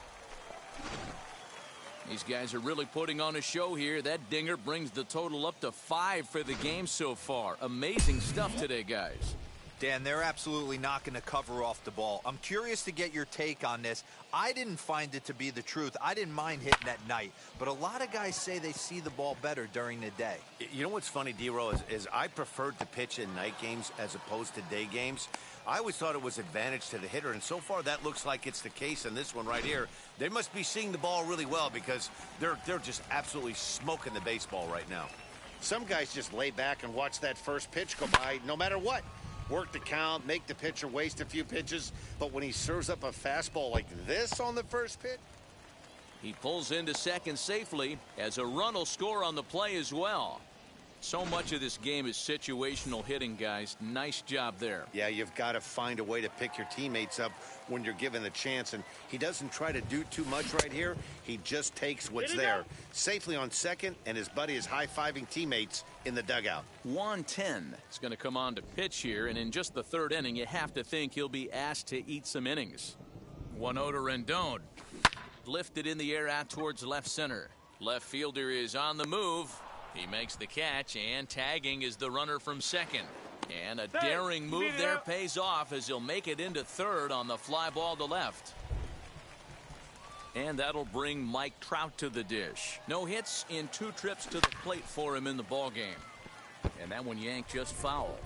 These guys are really putting on a show here. That dinger brings the total up to 5 for the game so far. Amazing stuff today, guys. Dan, they're absolutely not going to cover off the ball. I'm curious to get your take on this. I didn't find it to be the truth. I didn't mind hitting at night, but a lot of guys say they see the ball better during the day. You know what's funny, D-Row, is I preferred to pitch in night games as opposed to day games. I always thought it was advantage to the hitter, and so far that looks like it's the case in this one right here. They must be seeing the ball really well because they're just absolutely smoking the baseball right now. Some guys just lay back and watch that first pitch go by no matter what. Work the count, make the pitcher waste a few pitches, but when he serves up a fastball like this on the first pitch... He pulls into second safely as a run will score on the play as well. So much of this game is situational hitting, guys. Nice job there. Yeah, you've got to find a way to pick your teammates up when you're given the chance, and he doesn't try to do too much right here. He just takes what's there. Safely on second, and his buddy is high-fiving teammates in the dugout. Juan 10 is going to come on to pitch here, and in just the third inning, you have to think he'll be asked to eat some innings. 1-0 to Rendon. Lifted in the air out towards left center. Left fielder is on the move. He makes the catch, and tagging is the runner from second. And a daring move there pays off as he'll make it into third on the fly ball to left. And that'll bring Mike Trout to the dish. No hits in 2 trips to the plate for him in the ballgame. And that one yanked just foul.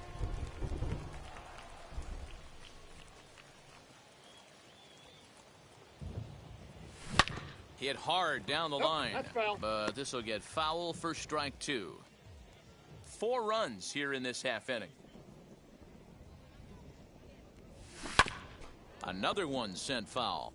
Hit hard down the line, but this will get foul for strike 2. 4 runs here in this half inning. Another one sent foul.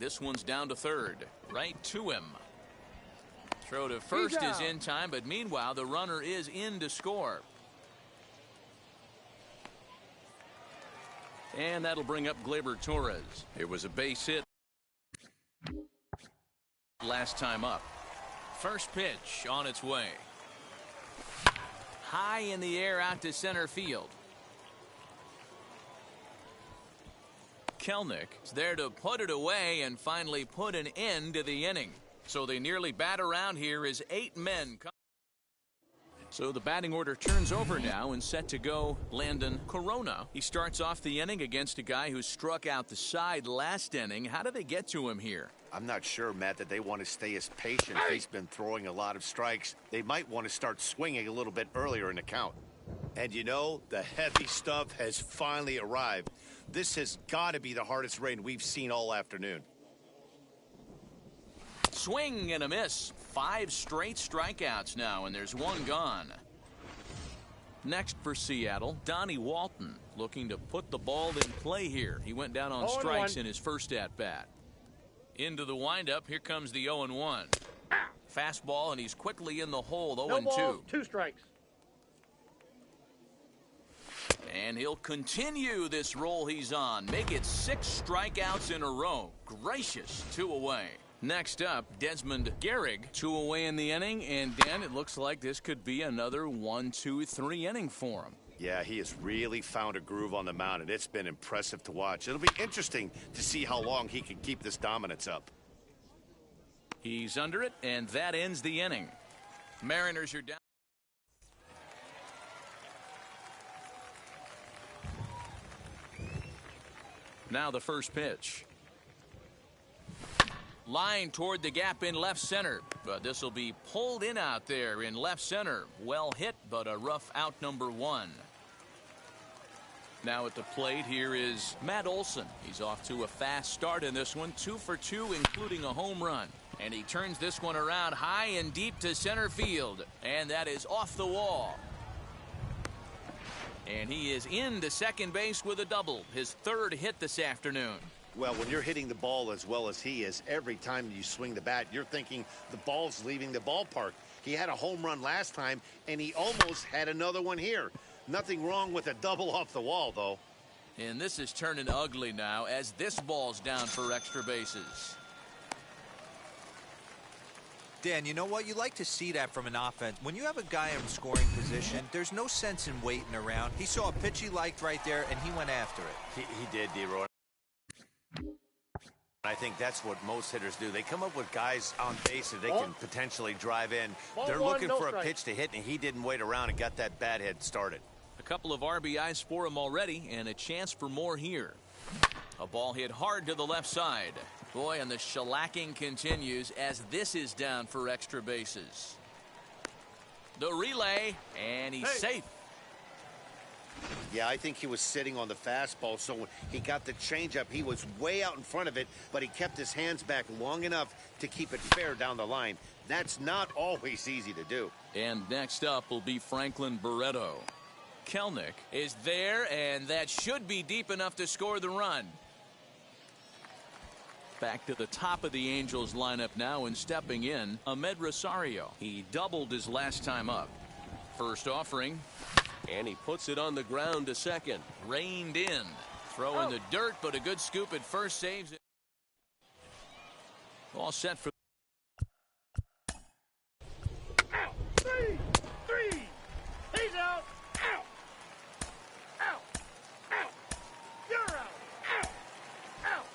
This one's down to third, right to him. Throw to first is in time, but meanwhile the runner is in to score. And that'll bring up Gleyber Torres. It was a base hit last time up. First pitch on its way. High in the air out to center field. Kellnick is there to put it away and finally put an end to the inning. So they nearly bat around here as 8 men come. So the batting order turns over now and set to go Landon Corona. He starts off the inning against a guy who struck out the side last inning. How do they get to him here? I'm not sure, Matt, that they want to stay as patient. He's been throwing a lot of strikes. They might want to start swinging a little bit earlier in the count. And you know, the heavy stuff has finally arrived. This has got to be the hardest rain we've seen all afternoon. Swing and a miss. 5 straight strikeouts now, and there's 1 gone. Next for Seattle, Donnie Walton looking to put the ball in play here. He went down on strikes in his first at-bat. Into the windup, here comes the 0-1. Fastball, and he's quickly in the hole, 0-2. No balls, 2 strikes. And he'll continue this roll he's on. Make it 6 strikeouts in a row. Gracious, 2 away. Next up, Desmond Gehrig, 2 away in the inning. And, Dan, it looks like this could be another 1-2-3 inning for him. Yeah, he has really found a groove on the mound, and it's been impressive to watch. It'll be interesting to see how long he can keep this dominance up. He's under it, and that ends the inning. Mariners are down. Now the first pitch. Line toward the gap in left center, but this will be pulled in out there in left center. Well hit, but a rough out, number 1. Now at the plate, here is Matt Olson. He's off to a fast start in this one, 2 for 2, including a home run. And he turns this one around high and deep to center field, and that is off the wall. And he is into second base with a double, his 3rd hit this afternoon. Well, when you're hitting the ball as well as he is, every time you swing the bat, you're thinking the ball's leaving the ballpark. He had a home run last time, and he almost had another one here. Nothing wrong with a double off the wall, though. And this is turning ugly now as this ball's down for extra bases. Dan, you know what? You like to see that from an offense. When you have a guy in scoring position, there's no sense in waiting around. He saw a pitch he liked right there, and he went after it. He did, D-Roy. I think that's what most hitters do. They come up with guys on base that they can potentially drive in. They're looking for a pitch to hit, and he didn't wait around and got that bat head started. A couple of RBIs for him already, and a chance for more here. A ball hit hard to the left side. Boy, and the shellacking continues as this is down for extra bases. The relay, and he's safe. Yeah, I think he was sitting on the fastball, so when he got the changeup, he was way out in front of it, but he kept his hands back long enough to keep it fair down the line. That's not always easy to do. And next up will be Franklin Barreto. Kellnick is there, and that should be deep enough to score the run. Back to the top of the Angels lineup now, and stepping in, Ahmed Rosario. He doubled his last time up. First offering. And he puts it on the ground to second. Reined in. Throw in the dirt, but a good scoop at first saves it. All set for. Out. 3. He's out. Out. Out. Out. You're out. Out.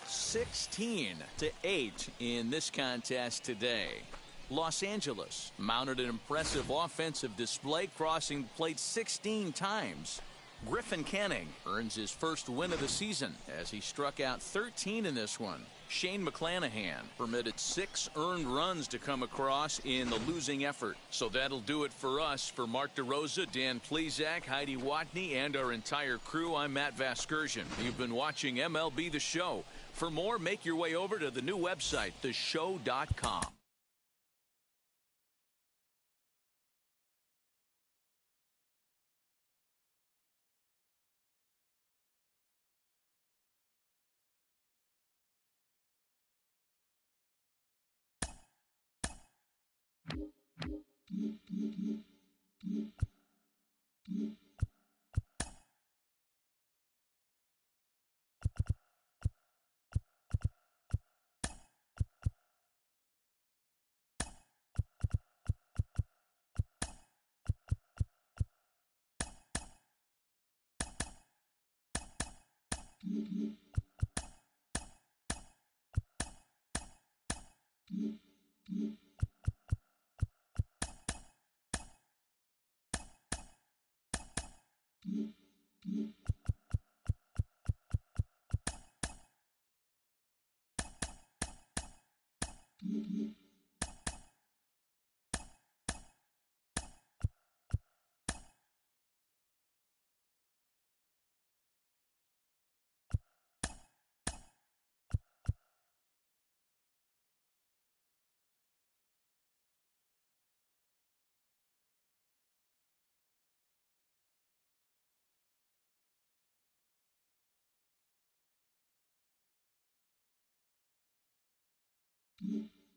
16-8 in this contest today. Los Angeles mounted an impressive offensive display, crossing the plate 16 times. Griffin Canning earns his first win of the season as he struck out 13 in this one. Shane McClanahan permitted 6 earned runs to come across in the losing effort. So that'll do it for us. For Mark DeRosa, Dan Plesac, Heidi Watney, and our entire crew, I'm Matt Vasgersian. You've been watching MLB The Show. For more, make your way over to the new website, theshow.com.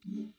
Mm-hmm.